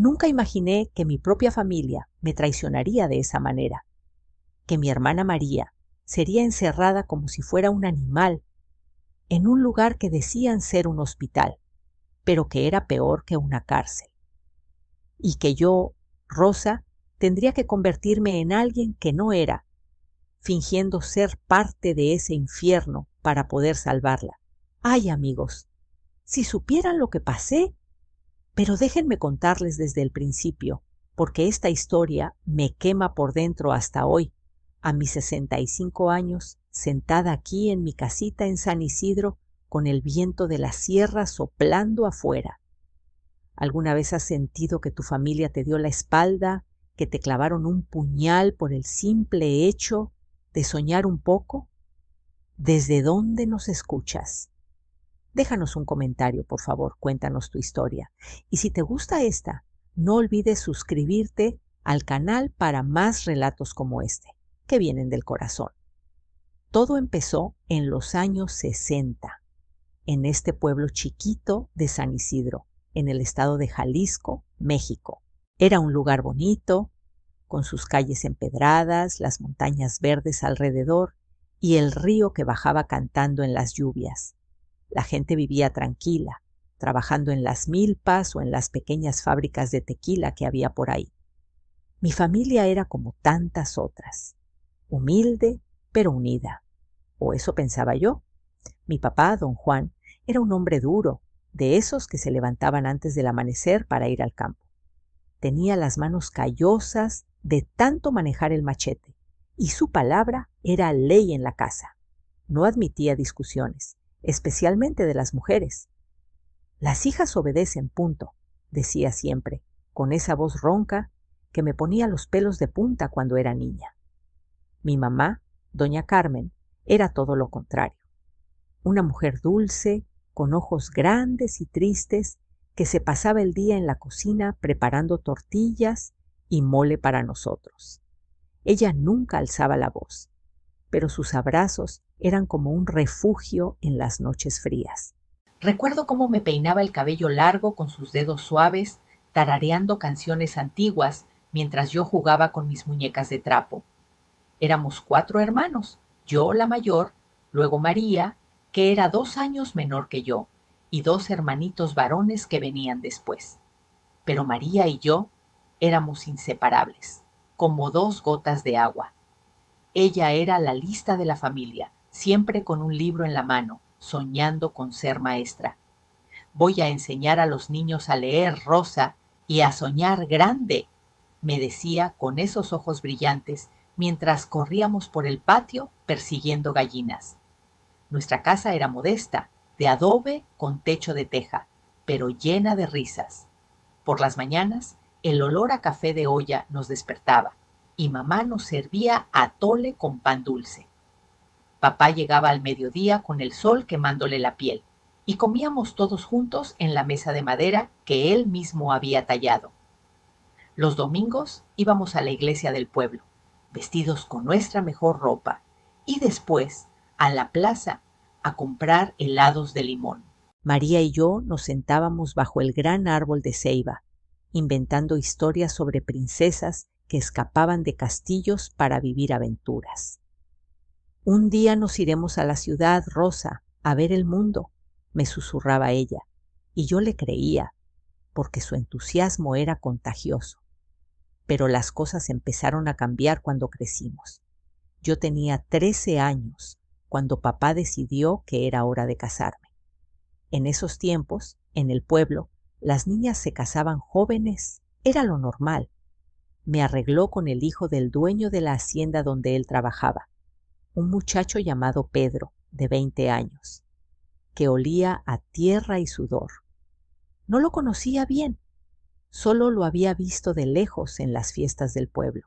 Nunca imaginé que mi propia familia me traicionaría de esa manera, que mi hermana María sería encerrada como si fuera un animal en un lugar que decían ser un hospital, pero que era peor que una cárcel, y que yo, Rosa, tendría que convertirme en alguien que no era, fingiendo ser parte de ese infierno para poder salvarla. Ay, amigos, si supieran lo que pasé. Pero déjenme contarles desde el principio, porque esta historia me quema por dentro hasta hoy, a mis 65 años, sentada aquí en mi casita en San Isidro, con el viento de la sierra soplando afuera. ¿Alguna vez has sentido que tu familia te dio la espalda, que te clavaron un puñal por el simple hecho de soñar un poco? ¿Desde dónde nos escuchas? Déjanos un comentario, por favor, cuéntanos tu historia. Y si te gusta esta, no olvides suscribirte al canal para más relatos como este, que vienen del corazón. Todo empezó en los años 60, en este pueblo chiquito de San Isidro, en el estado de Jalisco, México. Era un lugar bonito, con sus calles empedradas, las montañas verdes alrededor y el río que bajaba cantando en las lluvias. La gente vivía tranquila, trabajando en las milpas o en las pequeñas fábricas de tequila que había por ahí. Mi familia era como tantas otras, humilde pero unida, o eso pensaba yo. Mi papá, don Juan, era un hombre duro, de esos que se levantaban antes del amanecer para ir al campo. Tenía las manos callosas de tanto manejar el machete, y su palabra era ley en la casa. No admitía discusiones, especialmente de las mujeres. Las hijas obedecen, punto, decía siempre, con esa voz ronca que me ponía los pelos de punta cuando era niña. Mi mamá, doña Carmen, era todo lo contrario. Una mujer dulce, con ojos grandes y tristes, que se pasaba el día en la cocina preparando tortillas y mole para nosotros. Ella nunca alzaba la voz, pero sus abrazos eran como un refugio en las noches frías. Recuerdo cómo me peinaba el cabello largo con sus dedos suaves, tarareando canciones antiguas mientras yo jugaba con mis muñecas de trapo. Éramos 4 hermanos, yo la mayor, luego María, que era 2 años menor que yo, y 2 hermanitos varones que venían después. Pero María y yo éramos inseparables, como 2 gotas de agua. Ella era la lista de la familia, siempre con un libro en la mano, soñando con ser maestra. Voy a enseñar a los niños a leer, Rosa, y a soñar grande, me decía con esos ojos brillantes mientras corríamos por el patio persiguiendo gallinas. Nuestra casa era modesta, de adobe con techo de teja, pero llena de risas. Por las mañanas, el olor a café de olla nos despertaba y mamá nos servía atole con pan dulce. Papá llegaba al mediodía con el sol quemándole la piel y comíamos todos juntos en la mesa de madera que él mismo había tallado. Los domingos íbamos a la iglesia del pueblo, vestidos con nuestra mejor ropa, y después a la plaza a comprar helados de limón. María y yo nos sentábamos bajo el gran árbol de ceiba, inventando historias sobre princesas que escapaban de castillos para vivir aventuras. Un día nos iremos a la ciudad, Rosa, a ver el mundo, me susurraba ella, y yo le creía, porque su entusiasmo era contagioso. Pero las cosas empezaron a cambiar cuando crecimos. Yo tenía 13 años cuando papá decidió que era hora de casarme. En esos tiempos, en el pueblo, las niñas se casaban jóvenes, era lo normal. Me arregló con el hijo del dueño de la hacienda donde él trabajaba, un muchacho llamado Pedro, de 20 años, que olía a tierra y sudor. No lo conocía bien, solo lo había visto de lejos en las fiestas del pueblo.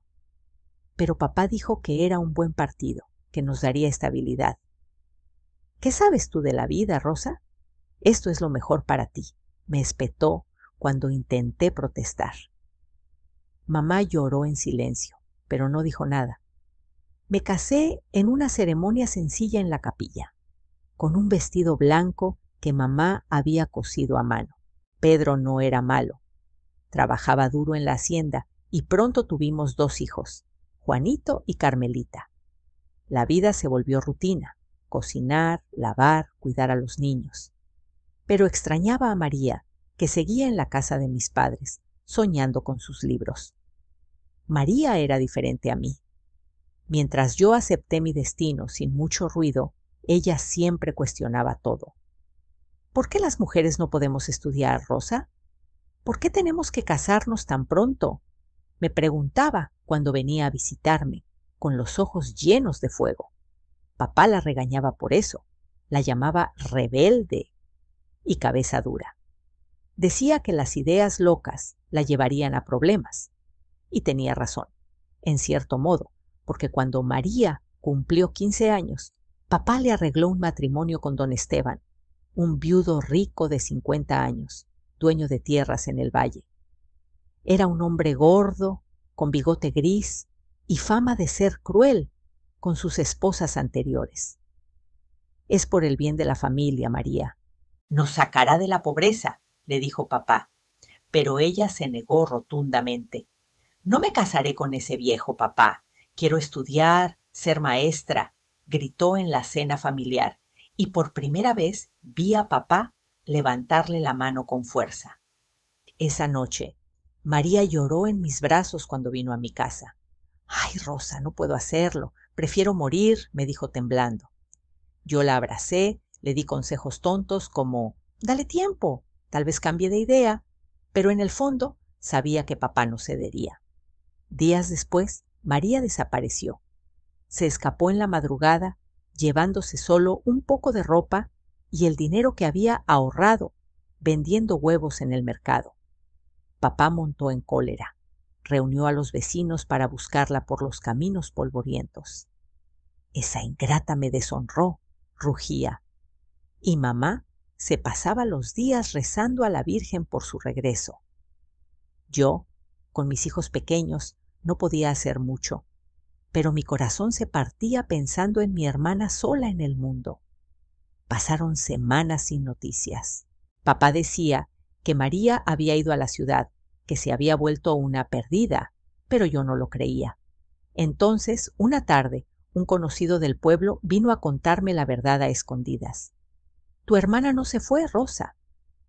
Pero papá dijo que era un buen partido, que nos daría estabilidad. ¿Qué sabes tú de la vida, Rosa? Esto es lo mejor para ti, me espetó cuando intenté protestar. Mamá lloró en silencio, pero no dijo nada. Me casé en una ceremonia sencilla en la capilla, con un vestido blanco que mamá había cosido a mano. Pedro no era malo. trabajaba duro en la hacienda y pronto tuvimos 2 hijos, Juanito y Carmelita. La vida se volvió rutina, cocinar, lavar, cuidar a los niños. Pero extrañaba a María, que seguía en la casa de mis padres, soñando con sus libros. María era diferente a mí. Mientras yo acepté mi destino sin mucho ruido, ella siempre cuestionaba todo. ¿Por qué las mujeres no podemos estudiar, Rosa? ¿Por qué tenemos que casarnos tan pronto? Me preguntaba cuando venía a visitarme, con los ojos llenos de fuego. Papá la regañaba por eso, la llamaba rebelde y cabeza dura. Decía que las ideas locas la llevarían a problemas. Y tenía razón, en cierto modo, porque cuando María cumplió 15 años, papá le arregló un matrimonio con don Esteban, un viudo rico de 50 años, dueño de tierras en el valle. Era un hombre gordo, con bigote gris y fama de ser cruel con sus esposas anteriores. Es por el bien de la familia, María. Nos sacará de la pobreza, le dijo papá, pero ella se negó rotundamente. No me casaré con ese viejo, papá. Quiero estudiar, ser maestra, gritó en la cena familiar, y por primera vez vi a papá levantarle la mano con fuerza. Esa noche, María lloró en mis brazos cuando vino a mi casa. «Ay, Rosa, no puedo hacerlo. Prefiero morir», me dijo temblando. Yo la abracé, le di consejos tontos como «Dale tiempo, tal vez cambie de idea», pero en el fondo sabía que papá no cedería. Días después, María desapareció. Se escapó en la madrugada, llevándose solo un poco de ropa y el dinero que había ahorrado vendiendo huevos en el mercado. Papá montó en cólera. Reunió a los vecinos para buscarla por los caminos polvorientos. «Esa ingrata me deshonró», rugía. Y mamá se pasaba los días rezando a la Virgen por su regreso. Yo, con mis hijos pequeños, no podía hacer mucho, pero mi corazón se partía pensando en mi hermana sola en el mundo. Pasaron semanas sin noticias. Papá decía que María había ido a la ciudad, que se había vuelto una perdida, pero yo no lo creía. Entonces, una tarde, un conocido del pueblo vino a contarme la verdad a escondidas. «Tu hermana no se fue, Rosa.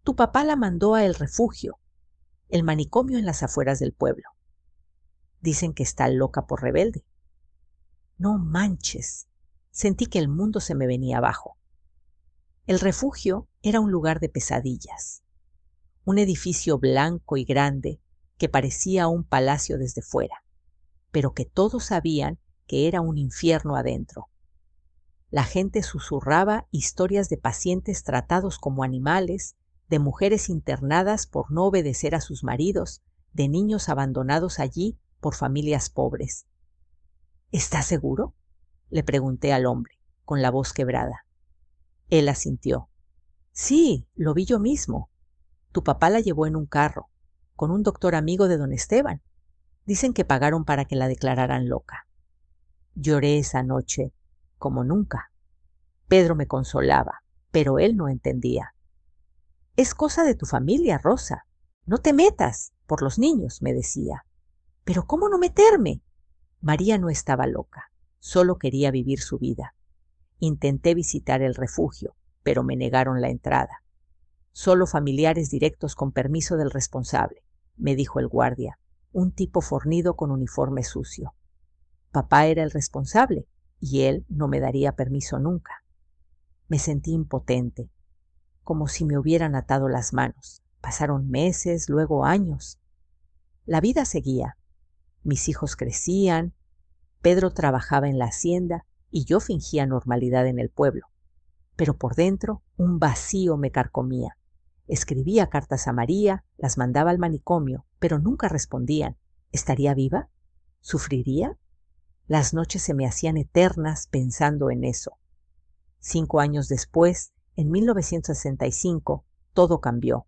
Tu papá la mandó a El Refugio, el manicomio en las afueras del pueblo. Dicen que está loca por rebelde». No manches. Sentí que el mundo se me venía abajo. El Refugio era un lugar de pesadillas. Un edificio blanco y grande que parecía un palacio desde fuera, pero que todos sabían que era un infierno adentro. La gente susurraba historias de pacientes tratados como animales, de mujeres internadas por no obedecer a sus maridos, de niños abandonados allí por familias pobres. «¿Estás seguro?», le pregunté al hombre, con la voz quebrada. Él asintió. «Sí, lo vi yo mismo. Tu papá la llevó en un carro, con un doctor amigo de don Esteban. Dicen que pagaron para que la declararan loca». Lloré esa noche como nunca. Pedro me consolaba, pero él no entendía. «Es cosa de tu familia, Rosa. No te metas, por los niños», me decía. «¿Pero cómo no meterme?». María no estaba loca, solo quería vivir su vida. Intenté visitar el refugio, pero me negaron la entrada. «Solo familiares directos con permiso del responsable», me dijo el guardia, un tipo fornido con uniforme sucio. Papá era el responsable y él no me daría permiso nunca. Me sentí impotente, como si me hubieran atado las manos. Pasaron meses, luego años. La vida seguía. Mis hijos crecían, Pedro trabajaba en la hacienda y yo fingía normalidad en el pueblo. Pero por dentro un vacío me carcomía. Escribía cartas a María, las mandaba al manicomio, pero nunca respondían. ¿Estaría viva? ¿Sufriría? Las noches se me hacían eternas pensando en eso. 5 años después, en 1965, todo cambió.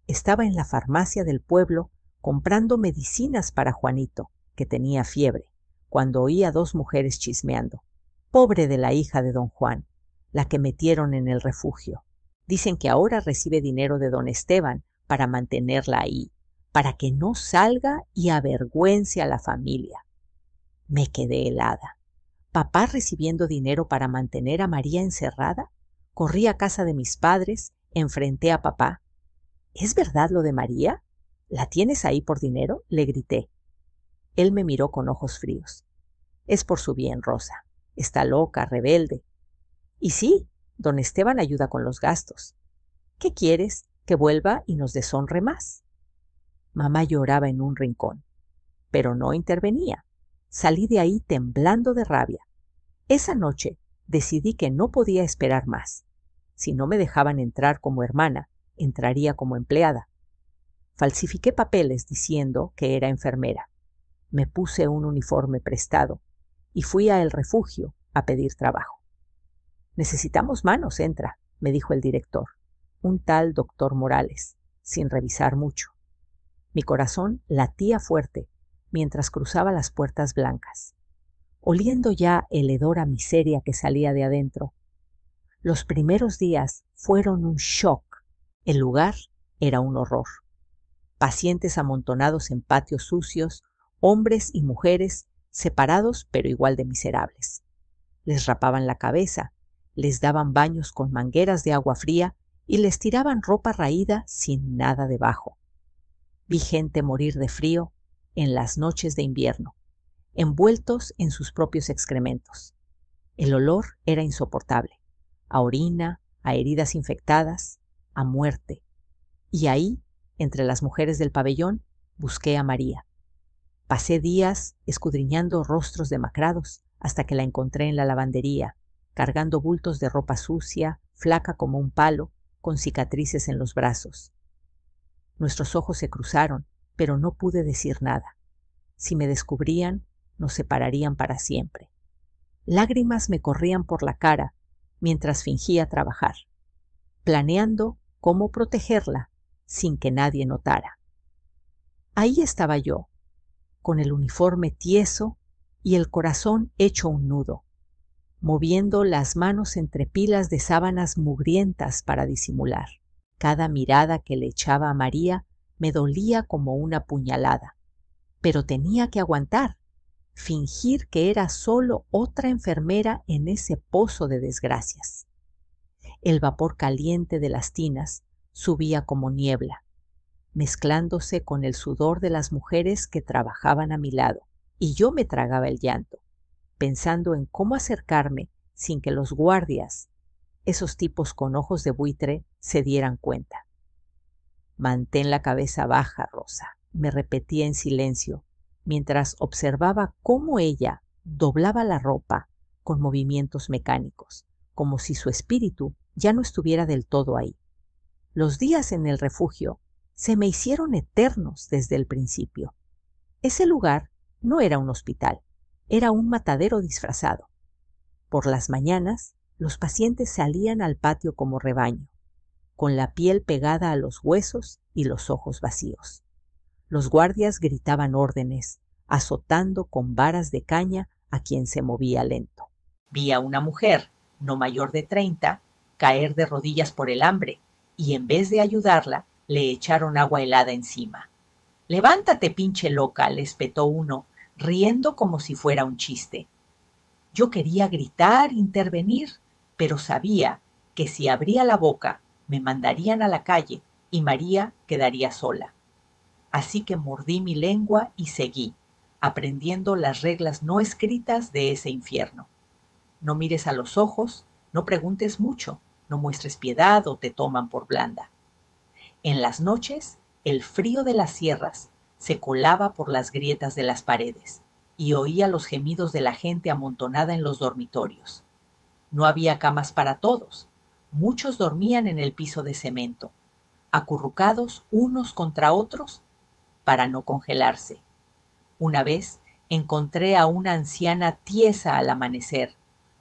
Estaba en la farmacia del pueblo comprando medicinas para Juanito, que tenía fiebre, cuando oí a 2 mujeres chismeando. Pobre de la hija de don Juan, la que metieron en el refugio. Dicen que ahora recibe dinero de don Esteban para mantenerla ahí. para que no salga y avergüence a la familia. Me quedé helada. ¿Papá recibiendo dinero para mantener a María encerrada? Corrí a casa de mis padres, enfrenté a papá. ¿Es verdad lo de María? ¿La tienes ahí por dinero?, le grité. Él me miró con ojos fríos. Es por su bien, Rosa. Está loca, rebelde. Y sí, don Esteban ayuda con los gastos. ¿Qué quieres? ¿Que vuelva y nos deshonre más? Mamá lloraba en un rincón, pero no intervenía. Salí de ahí temblando de rabia. Esa noche decidí que no podía esperar más. Si no me dejaban entrar como hermana, entraría como empleada. Falsifiqué papeles diciendo que era enfermera. Me puse un uniforme prestado y fui a El Refugio a pedir trabajo. Necesitamos manos, entra, me dijo el director, un tal doctor Morales, sin revisar mucho. Mi corazón latía fuerte mientras cruzaba las puertas blancas, oliendo ya el hedor a miseria que salía de adentro. Los primeros días fueron un shock. El lugar era un horror. Pacientes amontonados en patios sucios, hombres y mujeres separados pero igual de miserables. Les rapaban la cabeza, les daban baños con mangueras de agua fría y les tiraban ropa raída sin nada debajo. Vi gente morir de frío en las noches de invierno, envueltos en sus propios excrementos. El olor era insoportable, a orina, a heridas infectadas, a muerte. Y ahí, entre las mujeres del pabellón, busqué a María. Pasé días escudriñando rostros demacrados hasta que la encontré en la lavandería, cargando bultos de ropa sucia, flaca como un palo, con cicatrices en los brazos. Nuestros ojos se cruzaron, pero no pude decir nada. Si me descubrían, nos separarían para siempre. Lágrimas me corrían por la cara mientras fingía trabajar, planeando cómo protegerla sin que nadie notara. Ahí estaba yo, con el uniforme tieso y el corazón hecho un nudo, moviendo las manos entre pilas de sábanas mugrientas para disimular. Cada mirada que le echaba a María me dolía como una puñalada, pero tenía que aguantar, fingir que era solo otra enfermera en ese pozo de desgracias. El vapor caliente de las tinas subía como niebla, mezclándose con el sudor de las mujeres que trabajaban a mi lado, y yo me tragaba el llanto, pensando en cómo acercarme sin que los guardias, esos tipos con ojos de buitre, se dieran cuenta. Mantén la cabeza baja, Rosa, me repetía en silencio, mientras observaba cómo ella doblaba la ropa con movimientos mecánicos, como si su espíritu ya no estuviera del todo ahí. Los días en el refugio se me hicieron eternos desde el principio. Ese lugar no era un hospital, era un matadero disfrazado. Por las mañanas, los pacientes salían al patio como rebaño, con la piel pegada a los huesos y los ojos vacíos. Los guardias gritaban órdenes, azotando con varas de caña a quien se movía lento. Vi a una mujer, no mayor de 30, caer de rodillas por el hambre, y en vez de ayudarla, le echaron agua helada encima. «Levántate, pinche loca», le espetó uno, riendo como si fuera un chiste. Yo quería gritar, intervenir, pero sabía que si abría la boca me mandarían a la calle y María quedaría sola. Así que mordí mi lengua y seguí, aprendiendo las reglas no escritas de ese infierno. No mires a los ojos, no preguntes mucho, no muestres piedad o te toman por blanda. En las noches, el frío de las sierras se colaba por las grietas de las paredes y oía los gemidos de la gente amontonada en los dormitorios. No había camas para todos. Muchos dormían en el piso de cemento, acurrucados unos contra otros para no congelarse. Una vez encontré a una anciana tiesa al amanecer,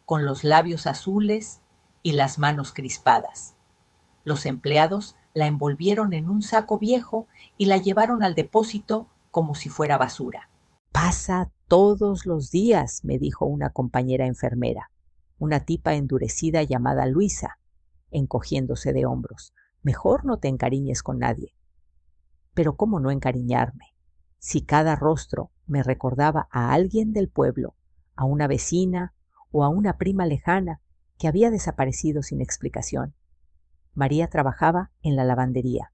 con los labios azules y las manos crispadas. Los empleados la envolvieron en un saco viejo y la llevaron al depósito como si fuera basura. «Pasa todos los días», me dijo una compañera enfermera, una tipa endurecida llamada Luisa, encogiéndose de hombros. «Mejor no te encariñes con nadie». Pero cómo no encariñarme, si cada rostro me recordaba a alguien del pueblo, a una vecina o a una prima lejana que había desaparecido sin explicación. María trabajaba en la lavandería,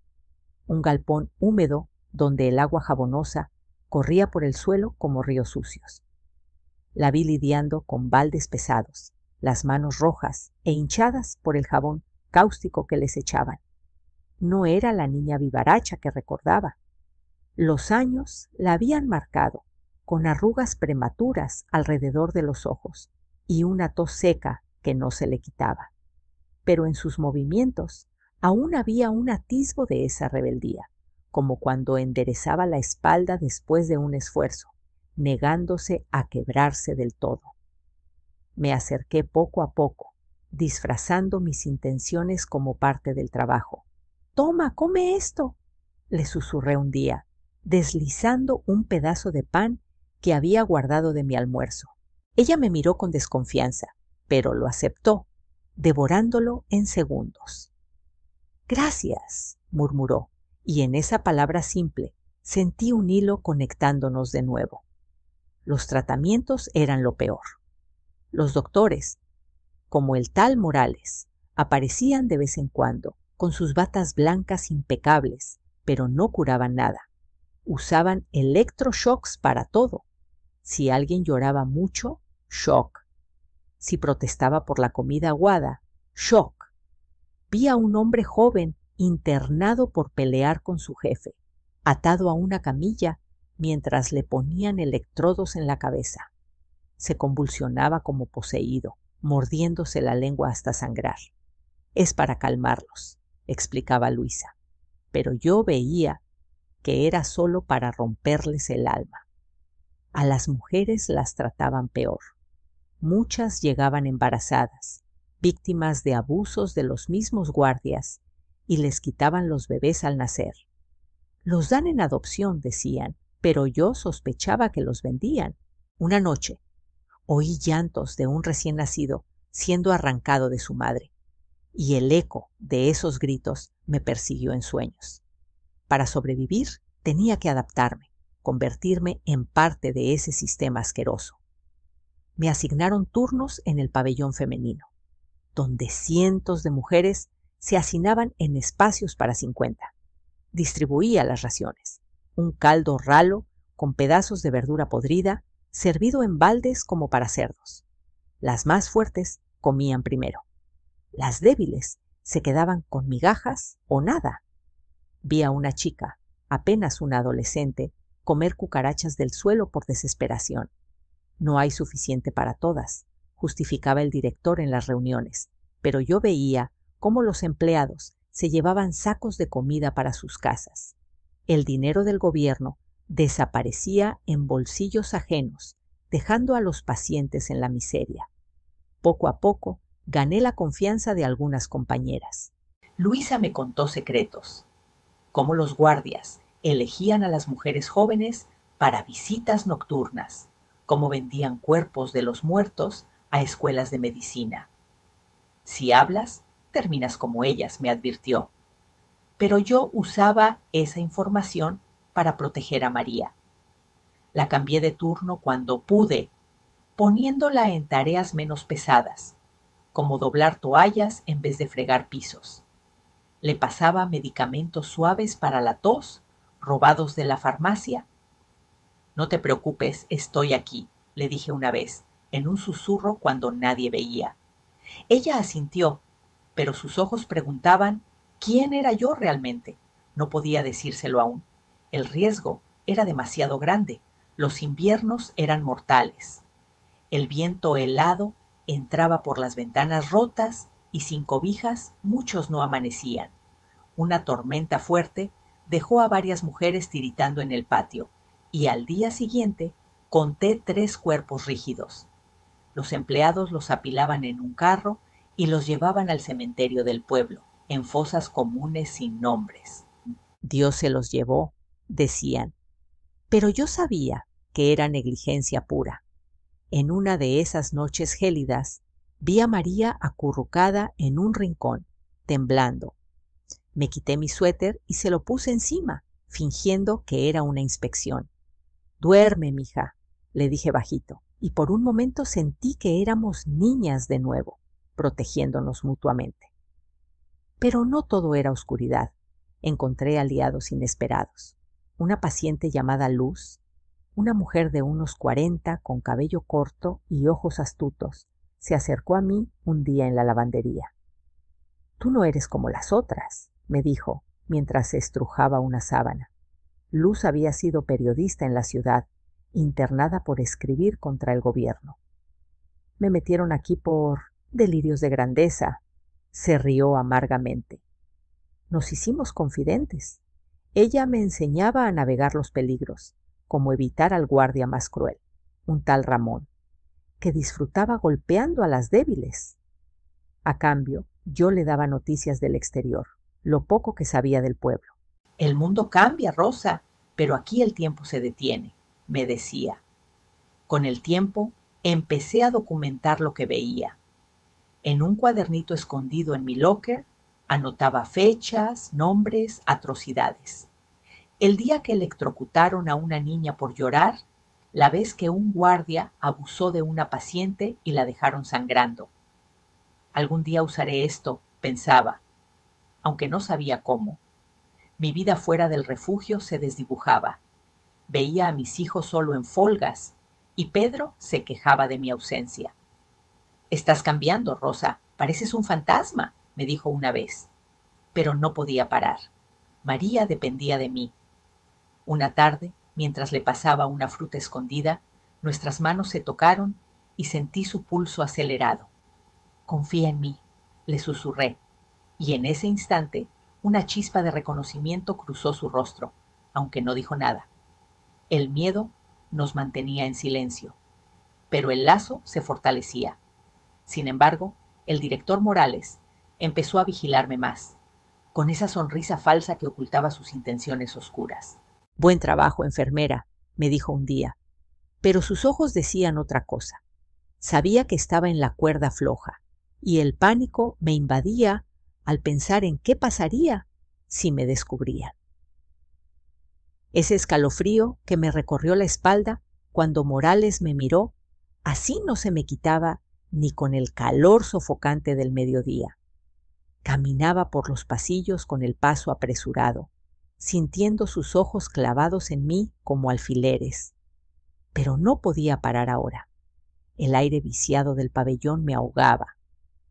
un galpón húmedo donde el agua jabonosa corría por el suelo como ríos sucios. La vi lidiando con baldes pesados, las manos rojas e hinchadas por el jabón cáustico que les echaban. No era la niña vivaracha que recordaba. Los años la habían marcado, con arrugas prematuras alrededor de los ojos y una tos seca que no se le quitaba. Pero en sus movimientos aún había un atisbo de esa rebeldía, como cuando enderezaba la espalda después de un esfuerzo, negándose a quebrarse del todo. Me acerqué poco a poco, disfrazando mis intenciones como parte del trabajo. «Toma, come esto», le susurré un día, deslizando un pedazo de pan que había guardado de mi almuerzo. Ella me miró con desconfianza, pero lo aceptó, devorándolo en segundos. «Gracias», murmuró, y en esa palabra simple sentí un hilo conectándonos de nuevo. Los tratamientos eran lo peor. Los doctores, como el tal Morales, aparecían de vez en cuando, con sus batas blancas impecables, pero no curaban nada. Usaban electroshocks para todo. Si alguien lloraba mucho, shock. Si protestaba por la comida aguada, shock. Vi a un hombre joven internado por pelear con su jefe, atado a una camilla mientras le ponían electrodos en la cabeza. Se convulsionaba como poseído, mordiéndose la lengua hasta sangrar. «Es para calmarlos», explicaba Luisa, pero yo veía que era solo para romperles el alma. A las mujeres las trataban peor. Muchas llegaban embarazadas, víctimas de abusos de los mismos guardias, y les quitaban los bebés al nacer. «Los dan en adopción», decían, pero yo sospechaba que los vendían. Una noche oí llantos de un recién nacido siendo arrancado de su madre, y el eco de esos gritos me persiguió en sueños. Para sobrevivir tenía que adaptarme, convertirme en parte de ese sistema asqueroso. Me asignaron turnos en el pabellón femenino, donde cientos de mujeres se hacinaban en espacios para 50. Distribuía las raciones, un caldo ralo con pedazos de verdura podrida, servido en baldes como para cerdos. Las más fuertes comían primero. Las débiles se quedaban con migajas o nada. Vi a una chica, apenas una adolescente, comer cucarachas del suelo por desesperación. «No hay suficiente para todas», justificaba el director en las reuniones, pero yo veía cómo los empleados se llevaban sacos de comida para sus casas. El dinero del gobierno desaparecía en bolsillos ajenos, dejando a los pacientes en la miseria. Poco a poco gané la confianza de algunas compañeras. Luisa me contó secretos, cómo los guardias elegían a las mujeres jóvenes para visitas nocturnas, cómo vendían cuerpos de los muertos a escuelas de medicina. «Si hablas, terminas como ellas», me advirtió. Pero yo usaba esa información para proteger a María. La cambié de turno cuando pude, poniéndola en tareas menos pesadas, como doblar toallas en vez de fregar pisos. Le pasaba medicamentos suaves para la tos, robados de la farmacia. «No te preocupes, estoy aquí», le dije una vez, en un susurro cuando nadie veía. Ella asintió, pero sus ojos preguntaban quién era yo realmente. No podía decírselo aún. El riesgo era demasiado grande. Los inviernos eran mortales. El viento helado entraba por las ventanas rotas y sin cobijas muchos no amanecían. Una tormenta fuerte dejó a varias mujeres tiritando en el patio, y al día siguiente conté 3 cuerpos rígidos. Los empleados los apilaban en un carro y los llevaban al cementerio del pueblo, en fosas comunes sin nombres. «Dios se los llevó», decían, pero yo sabía que era negligencia pura. En una de esas noches gélidas vi a María acurrucada en un rincón, temblando. Me quité mi suéter y se lo puse encima, fingiendo que era una inspección. «Duerme, mija», le dije bajito, y por un momento sentí que éramos niñas de nuevo, protegiéndonos mutuamente. Pero no todo era oscuridad. Encontré aliados inesperados. Una paciente llamada Luz, una mujer de unos 40 con cabello corto y ojos astutos, se acercó a mí un día en la lavandería. «Tú no eres como las otras», me dijo, mientras se estrujaba una sábana. Luz había sido periodista en la ciudad, internada por escribir contra el gobierno. «Me metieron aquí por delirios de grandeza», se rió amargamente. Nos hicimos confidentes. Ella me enseñaba a navegar los peligros, como evitar al guardia más cruel, un tal Ramón, que disfrutaba golpeando a las débiles. A cambio, yo le daba noticias del exterior, lo poco que sabía del pueblo. «El mundo cambia, Rosa, pero aquí el tiempo se detiene», me decía. Con el tiempo, empecé a documentar lo que veía. En un cuadernito escondido en mi locker, anotaba fechas, nombres, atrocidades. El día que electrocutaron a una niña por llorar, la vez que un guardia abusó de una paciente y la dejaron sangrando. Algún día usaré esto, pensaba, aunque no sabía cómo. Mi vida fuera del refugio se desdibujaba. Veía a mis hijos solo en folgas y Pedro se quejaba de mi ausencia. «Estás cambiando, Rosa, pareces un fantasma», me dijo una vez. Pero no podía parar. María dependía de mí. Una tarde, mientras le pasaba una fruta escondida, nuestras manos se tocaron y sentí su pulso acelerado. «Confía en mí», le susurré, y en ese instante una chispa de reconocimiento cruzó su rostro, aunque no dijo nada. El miedo nos mantenía en silencio, pero el lazo se fortalecía. Sin embargo, el director Morales empezó a vigilarme más, con esa sonrisa falsa que ocultaba sus intenciones oscuras. «Buen trabajo, enfermera», me dijo un día, pero sus ojos decían otra cosa. Sabía que estaba en la cuerda floja, y el pánico me invadía al pensar en qué pasaría si me descubrían. Ese escalofrío que me recorrió la espalda cuando Morales me miró, así no se me quitaba ni con el calor sofocante del mediodía. Caminaba por los pasillos con el paso apresurado, sintiendo sus ojos clavados en mí como alfileres. Pero no podía parar ahora. El aire viciado del pabellón me ahogaba,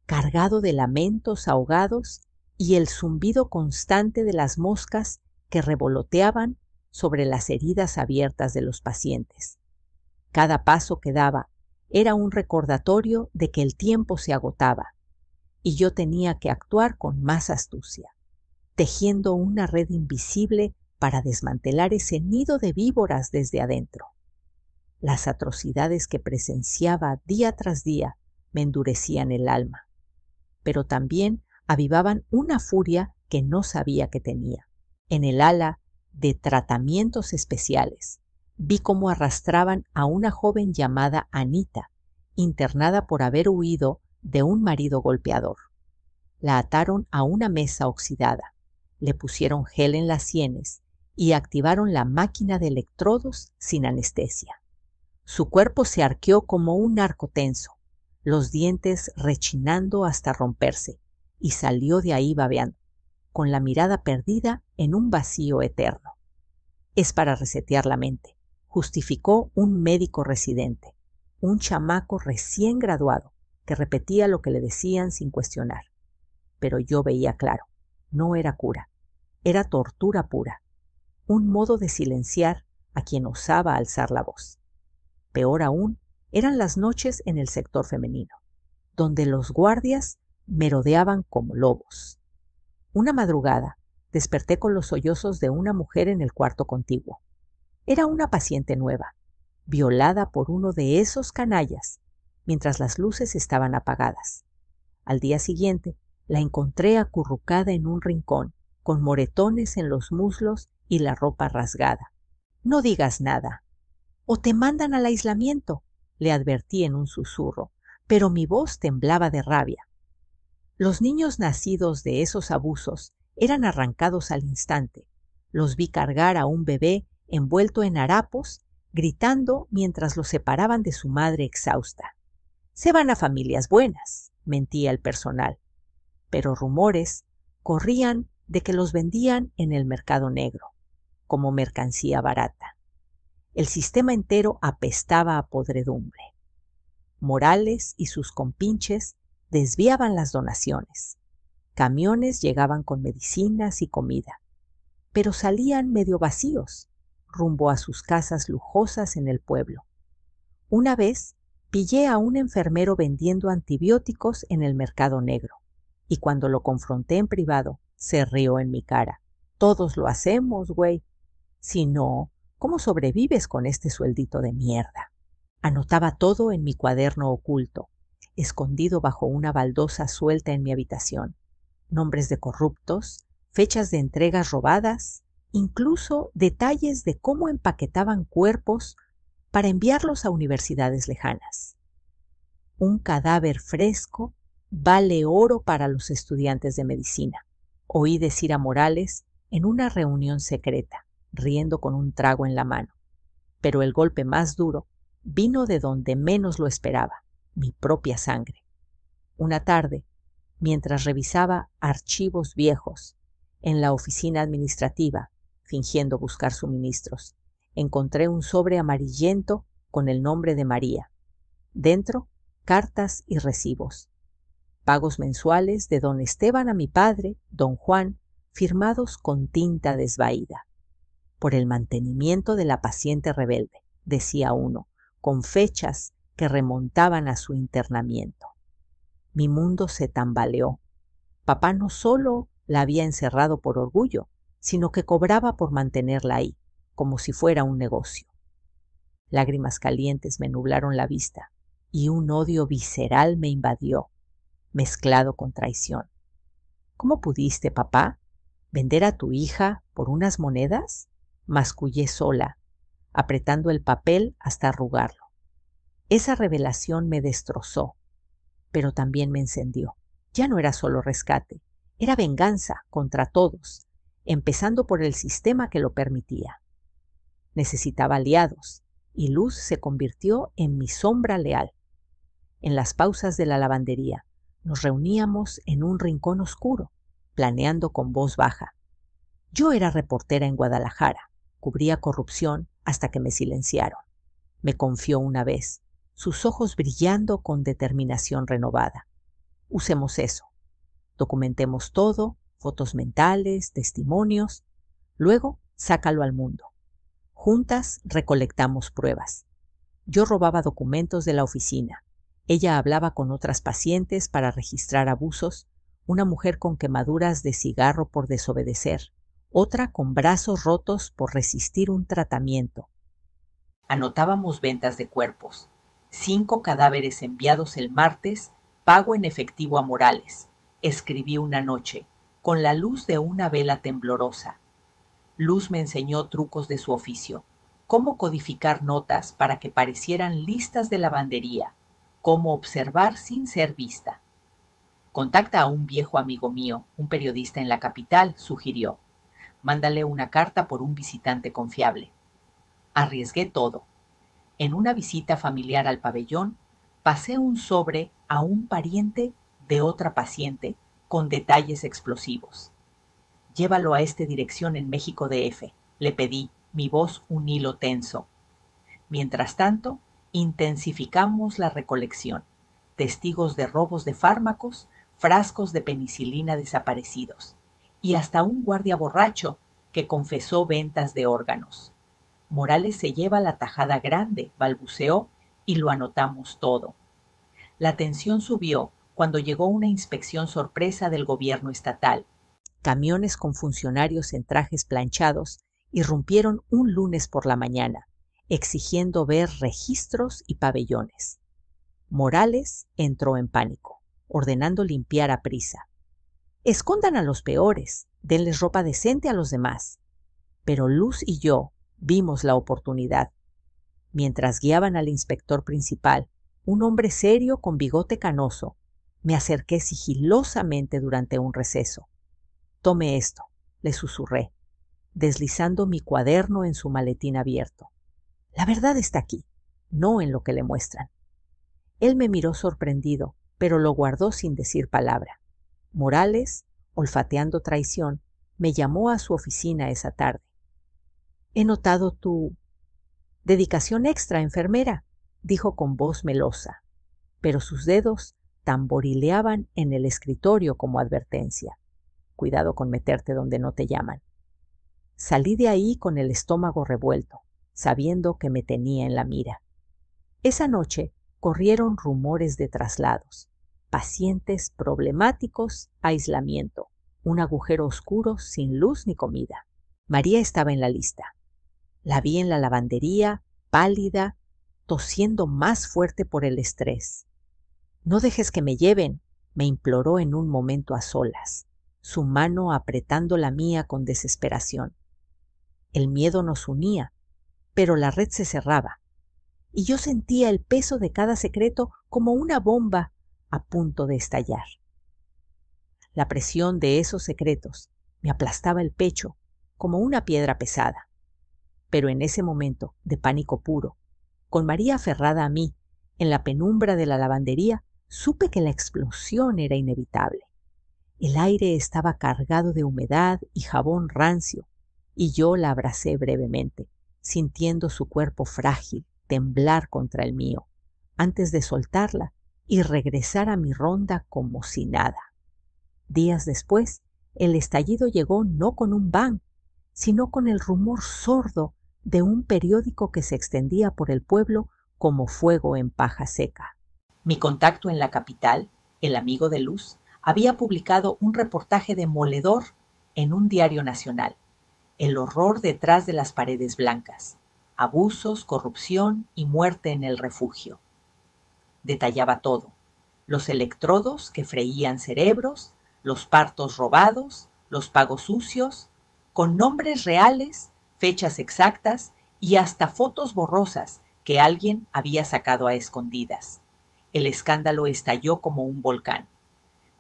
cargado de lamentos ahogados y el zumbido constante de las moscas que revoloteaban sobre las heridas abiertas de los pacientes. Cada paso que daba era un recordatorio de que el tiempo se agotaba y yo tenía que actuar con más astucia, tejiendo una red invisible para desmantelar ese nido de víboras desde adentro. Las atrocidades que presenciaba día tras día me endurecían el alma, pero también avivaban una furia que no sabía que tenía. En el ala de tratamientos especiales vi cómo arrastraban a una joven llamada Anita, internada por haber huido de un marido golpeador. La ataron a una mesa oxidada, le pusieron gel en las sienes y activaron la máquina de electrodos sin anestesia. Su cuerpo se arqueó como un arco tenso, los dientes rechinando hasta romperse, y salió de ahí babeando, con la mirada perdida en un vacío eterno. «Es para resetear la mente», justificó un médico residente, un chamaco recién graduado que repetía lo que le decían sin cuestionar. Pero yo veía claro, no era cura, era tortura pura, un modo de silenciar a quien osaba alzar la voz. Peor aún, eran las noches en el sector femenino, donde los guardias merodeaban como lobos. Una madrugada desperté con los sollozos de una mujer en el cuarto contiguo. Era una paciente nueva, violada por uno de esos canallas, mientras las luces estaban apagadas. Al día siguiente, la encontré acurrucada en un rincón, con moretones en los muslos y la ropa rasgada. «No digas nada, o te mandan al aislamiento», le advertí en un susurro, pero mi voz temblaba de rabia. Los niños nacidos de esos abusos eran arrancados al instante. Los vi cargar a un bebé envuelto en harapos, gritando mientras lo separaban de su madre exhausta. Se van a familias buenas, mentía el personal, pero rumores corrían de que los vendían en el mercado negro, como mercancía barata. El sistema entero apestaba a podredumbre. Morales y sus compinches desviaban las donaciones. Camiones llegaban con medicinas y comida, pero salían medio vacíos, rumbo a sus casas lujosas en el pueblo. Una vez pillé a un enfermero vendiendo antibióticos en el mercado negro, y cuando lo confronté en privado, se rió en mi cara. Todos lo hacemos, güey. Si no, ¿cómo sobrevives con este sueldito de mierda? Anotaba todo en mi cuaderno oculto, escondido bajo una baldosa suelta en mi habitación. Nombres de corruptos, fechas de entregas robadas, incluso detalles de cómo empaquetaban cuerpos para enviarlos a universidades lejanas. Un cadáver fresco vale oro para los estudiantes de medicina, oí decir a Morales en una reunión secreta, riendo con un trago en la mano. Pero el golpe más duro vino de donde menos lo esperaba, mi propia sangre. Una tarde, mientras revisaba archivos viejos en la oficina administrativa, fingiendo buscar suministros, encontré un sobre amarillento con el nombre de María. Dentro, cartas y recibos. Pagos mensuales de don Esteban a mi padre, don Juan, firmados con tinta desvaída. Por el mantenimiento de la paciente rebelde, decía uno, con fechas que remontaban a su internamiento. Mi mundo se tambaleó. Papá no solo la había encerrado por orgullo, sino que cobraba por mantenerla ahí, como si fuera un negocio. Lágrimas calientes me nublaron la vista y un odio visceral me invadió, mezclado con traición. ¿Cómo pudiste, papá, vender a tu hija por unas monedas? Mascullé sola, apretando el papel hasta arrugarlo. Esa revelación me destrozó, pero también me encendió. Ya no era solo rescate, era venganza contra todos, empezando por el sistema que lo permitía. Necesitaba aliados, y Luz se convirtió en mi sombra leal. En las pausas de la lavandería, nos reuníamos en un rincón oscuro, planeando con voz baja. Yo era reportera en Guadalajara, cubría corrupción hasta que me silenciaron. Me confió una vez, sus ojos brillando con determinación renovada. Usemos eso. Documentemos todo, fotos mentales, testimonios. Luego, sácalo al mundo. Juntas recolectamos pruebas. Yo robaba documentos de la oficina. Ella hablaba con otras pacientes para registrar abusos, una mujer con quemaduras de cigarro por desobedecer, otra con brazos rotos por resistir un tratamiento. Anotábamos ventas de cuerpos. 5 cadáveres enviados el martes, pago en efectivo a Morales. Escribí una noche, con la luz de una vela temblorosa. Luz me enseñó trucos de su oficio, cómo codificar notas para que parecieran listas de lavandería, cómo observar sin ser vista. Contacta a un viejo amigo mío, un periodista en la capital, sugirió. Mándale una carta por un visitante confiable. Arriesgué todo. En una visita familiar al pabellón, pasé un sobre a un pariente de otra paciente con detalles explosivos. Llévalo a esta dirección en México DF, le pedí, mi voz un hilo tenso. Mientras tanto, intensificamos la recolección. Testigos de robos de fármacos, frascos de penicilina desaparecidos y hasta un guardia borracho que confesó ventas de órganos. Morales se lleva la tajada grande, balbuceó, y lo anotamos todo. La tensión subió cuando llegó una inspección sorpresa del gobierno estatal. Camiones con funcionarios en trajes planchados irrumpieron un lunes por la mañana, exigiendo ver registros y pabellones. Morales entró en pánico, ordenando limpiar a prisa. Escondan a los peores, denles ropa decente a los demás. Pero Luz y yo vimos la oportunidad. Mientras guiaban al inspector principal, un hombre serio con bigote canoso, me acerqué sigilosamente durante un receso. Tome esto, le susurré. deslizando mi cuaderno en su maletín abierto. La verdad está aquí, no en lo que le muestran. Él me miró sorprendido, pero lo guardó sin decir palabra. Morales, olfateando traición, me llamó a su oficina esa tarde. «He notado tu dedicación extra, enfermera», dijo con voz melosa, pero sus dedos tamborileaban en el escritorio como advertencia. «Cuidado con meterte donde no te llaman». Salí de ahí con el estómago revuelto, sabiendo que me tenía en la mira. Esa noche corrieron rumores de traslados, pacientes problemáticos, aislamiento, un agujero oscuro sin luz ni comida. María estaba en la lista. La vi en la lavandería, pálida, tosiendo más fuerte por el estrés. «No dejes que me lleven», me imploró en un momento a solas, su mano apretando la mía con desesperación. El miedo nos unía, pero la red se cerraba, y yo sentía el peso de cada secreto como una bomba a punto de estallar. La presión de esos secretos me aplastaba el pecho como una piedra pesada. Pero en ese momento de pánico puro, con María aferrada a mí, en la penumbra de la lavandería, supe que la explosión era inevitable. El aire estaba cargado de humedad y jabón rancio, y yo la abracé brevemente, sintiendo su cuerpo frágil temblar contra el mío, antes de soltarla y regresar a mi ronda como si nada. Días después, el estallido llegó no con un bang, sino con el rumor sordo de un periódico que se extendía por el pueblo como fuego en paja seca. Mi contacto en la capital, el amigo de Luz, había publicado un reportaje demoledor en un diario nacional. El horror detrás de las paredes blancas, abusos, corrupción y muerte en el refugio. Detallaba todo: los electrodos que freían cerebros, los partos robados, los pagos sucios, con nombres reales, fechas exactas y hasta fotos borrosas que alguien había sacado a escondidas. El escándalo estalló como un volcán.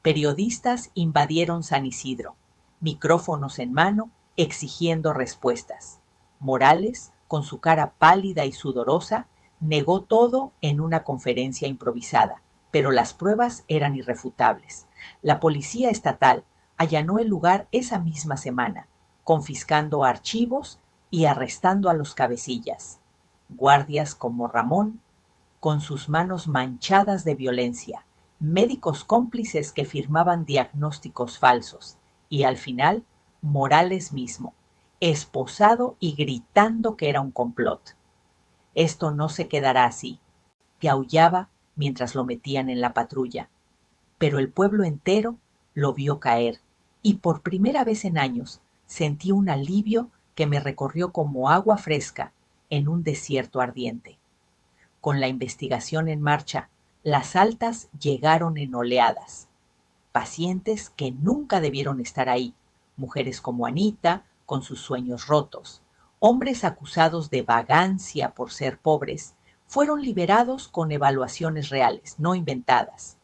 Periodistas invadieron San Isidro, micrófonos en mano, exigiendo respuestas. Morales, con su cara pálida y sudorosa, negó todo en una conferencia improvisada, pero las pruebas eran irrefutables. La policía estatal allanó el lugar esa misma semana, confiscando archivos y arrestando a los cabecillas. Guardias como Ramón, con sus manos manchadas de violencia, médicos cómplices que firmaban diagnósticos falsos, y al final, Morales mismo, esposado y gritando que era un complot. «Esto no se quedará así», que aullaba mientras lo metían en la patrulla. Pero el pueblo entero lo vio caer, y por primera vez en años sentí un alivio que me recorrió como agua fresca en un desierto ardiente. Con la investigación en marcha, las altas llegaron en oleadas. Pacientes que nunca debieron estar ahí, mujeres como Anita, con sus sueños rotos, hombres acusados de vagancia por ser pobres, fueron liberados con evaluaciones reales, no inventadas.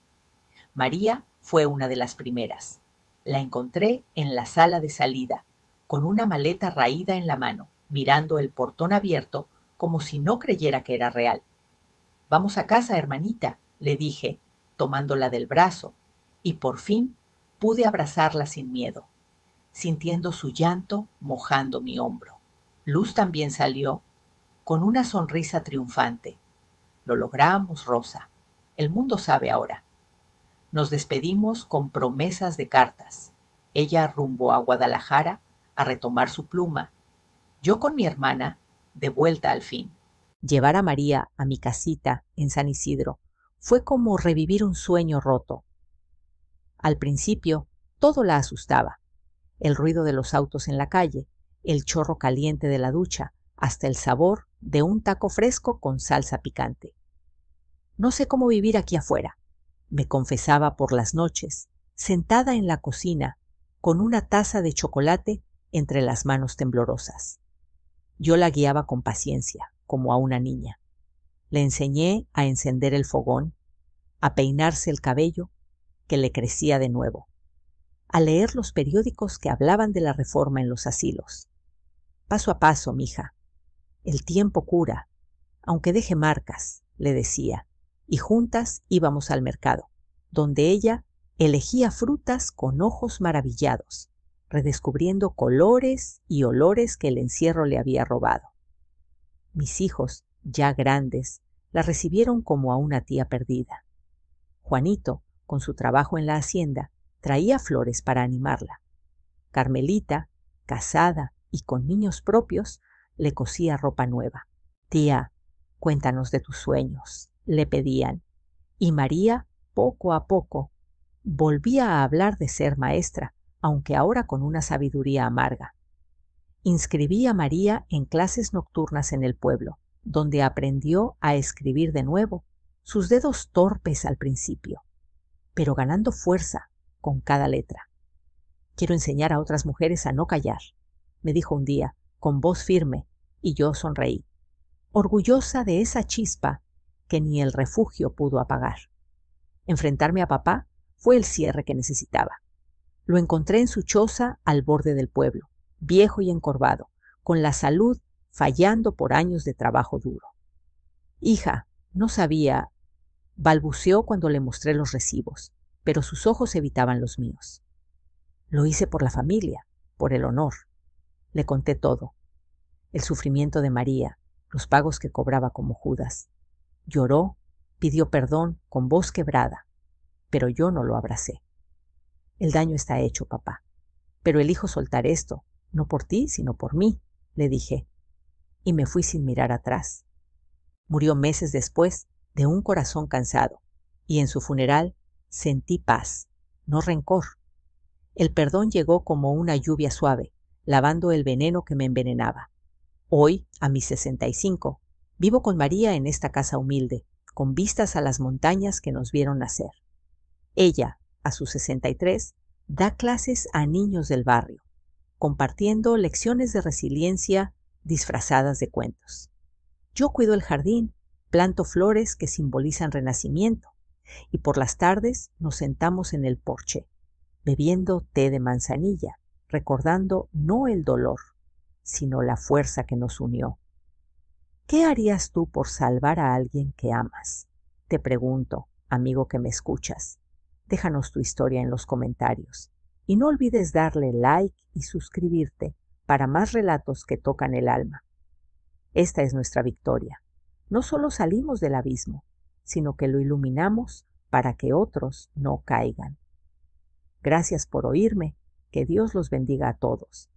María fue una de las primeras. La encontré en la sala de salida, con una maleta raída en la mano, mirando el portón abierto como si no creyera que era real. «Vamos a casa, hermanita», le dije, tomándola del brazo, y por fin pude abrazarla sin miedo, sintiendo su llanto mojando mi hombro. Luz también salió, con una sonrisa triunfante. «Lo logramos, Rosa. El mundo sabe ahora». Nos despedimos con promesas de cartas. Ella rumbo a Guadalajara a retomar su pluma. Yo con mi hermana, de vuelta al fin. Llevar a María a mi casita en San Isidro fue como revivir un sueño roto. Al principio, todo la asustaba. El ruido de los autos en la calle, el chorro caliente de la ducha, hasta el sabor de un taco fresco con salsa picante. «No sé cómo vivir aquí afuera», me confesaba por las noches, sentada en la cocina, con una taza de chocolate entre las manos temblorosas. Yo la guiaba con paciencia, como a una niña. Le enseñé a encender el fogón, a peinarse el cabello, que le crecía de nuevo, a leer los periódicos que hablaban de la reforma en los asilos. Paso a paso, mija. El tiempo cura, aunque deje marcas, le decía, y juntas íbamos al mercado, donde ella elegía frutas con ojos maravillados, redescubriendo colores y olores que el encierro le había robado. Mis hijos, ya grandes, la recibieron como a una tía perdida. Juanito, con su trabajo en la hacienda, traía flores para animarla. Carmelita, casada y con niños propios, le cosía ropa nueva. Tía, cuéntanos de tus sueños, le pedían. Y María, poco a poco, volvía a hablar de ser maestra, aunque ahora con una sabiduría amarga. Inscribí a María en clases nocturnas en el pueblo, donde aprendió a escribir de nuevo, sus dedos torpes al principio, pero ganando fuerza con cada letra. Quiero enseñar a otras mujeres a no callar, me dijo un día, con voz firme, y yo sonreí, orgullosa de esa chispa que ni el refugio pudo apagar. Enfrentarme a papá fue el cierre que necesitaba. Lo encontré en su choza al borde del pueblo, viejo y encorvado, con la salud fallando por años de trabajo duro. Hija, no sabía, balbuceó cuando le mostré los recibos, pero sus ojos evitaban los míos. Lo hice por la familia, por el honor. Le conté todo. El sufrimiento de María, los pagos que cobraba como Judas. Lloró, pidió perdón con voz quebrada, pero yo no lo abracé. El daño está hecho, papá, pero elijo soltar esto, no por ti, sino por mí, le dije, y me fui sin mirar atrás. Murió meses después de un corazón cansado, y en su funeral sentí paz, no rencor. El perdón llegó como una lluvia suave, lavando el veneno que me envenenaba. Hoy, a mis 65, vivo con María en esta casa humilde, con vistas a las montañas que nos vieron nacer. Ella, a sus 63, da clases a niños del barrio, compartiendo lecciones de resiliencia disfrazadas de cuentos. Yo cuido el jardín, planto flores que simbolizan renacimiento, y por las tardes nos sentamos en el porche, bebiendo té de manzanilla, recordando no el dolor, sino la fuerza que nos unió. ¿Qué harías tú por salvar a alguien que amas? Te pregunto, amigo que me escuchas. Déjanos tu historia en los comentarios. Y no olvides darle like y suscribirte para más relatos que tocan el alma. Esta es nuestra victoria. No solo salimos del abismo, sino que lo iluminamos para que otros no caigan. Gracias por oírme. Que Dios los bendiga a todos.